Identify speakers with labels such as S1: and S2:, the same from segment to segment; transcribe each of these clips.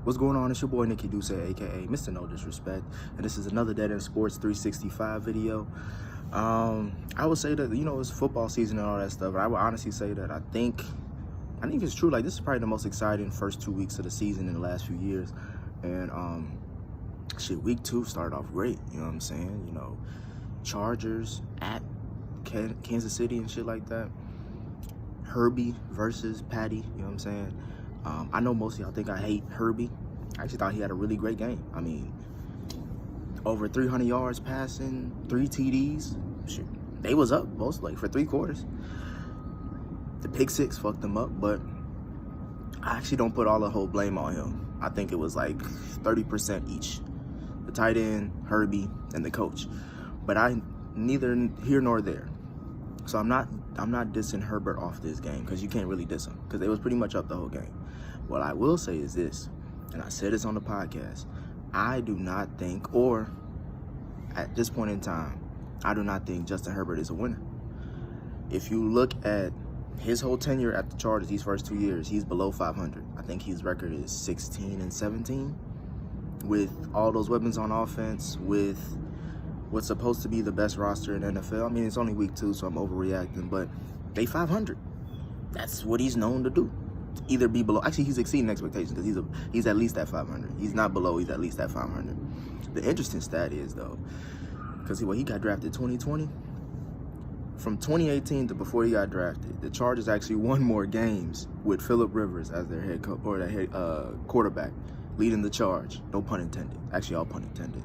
S1: What's going on? It's your boy Nicky Duce, aka Mr. No Disrespect, and this is another Dead End Sports 365 video. I would say that, it's football season and all that stuff, but I would honestly say that I think it's true. Like, this is probably the most exciting first 2 weeks of the season in the last few years. And week 2 started off great, you know what I'm saying? Chargers at Kansas City and shit like that. Herbie versus Patty, you know what I'm saying? I know most of y'all think I hate Herbie. I actually thought he had a really great game. I mean, over 300 yards passing, 3 TDs. Shit, they was up mostly for 3 quarters. The pick 6 fucked them up, but I actually don't put all the whole blame on him. I think it was like 30% each. The tight end, Herbie, and the coach. But neither here nor there. So I'm not dissing Herbert off this game, because you can't really diss him, because they was pretty much up the whole game. What I will say is this, and I said this on the podcast, I do not think, or at this point in time, I do not think Justin Herbert is a winner. If you look at his whole tenure at the Chargers, these first 2 years, he's below 500. I think his record is 16-17 with all those weapons on offense, with what's supposed to be the best roster in NFL. I mean, it's only week 2, so I'm overreacting, but they 500. That's what he's known to do. Either be below. Actually, he's exceeding expectations, because he's at least at 500. He's not below. He's at least at 500. The interesting stat is, though, because he got drafted 2020. From 2018 to before he got drafted, the Chargers actually won more games with Phillip Rivers as their head coach, or their quarterback, leading the charge. No pun intended. Actually, all pun intended.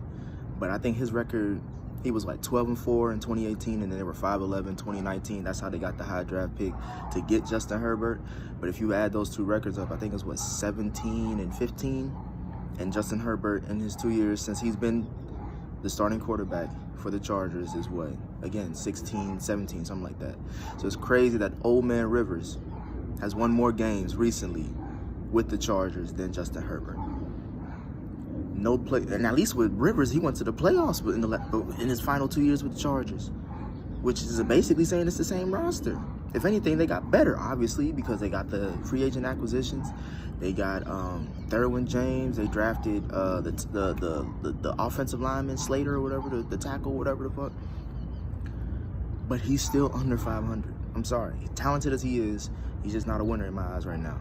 S1: But I think his record, he was like 12-4 in 2018, and then they were 5-11 in 2019. That's how they got the high draft pick to get Justin Herbert. But if you add those 2 records up, I think it's 17-15. And Justin Herbert, in his 2 years since he's been the starting quarterback for the Chargers, is what? Again, 16-17, something like that. So it's crazy that old man Rivers has won more games recently with the Chargers than Justin Herbert. No play, and at least with Rivers, he went to the playoffs in his final 2 years with the Chargers, which is basically saying it's the same roster. If anything, they got better, obviously, because they got the free agent acquisitions. They got Derwin James. They drafted the offensive lineman Slater or whatever, the tackle, whatever the fuck. But he's still under 500. I'm sorry, talented as he is, he's just not a winner in my eyes right now.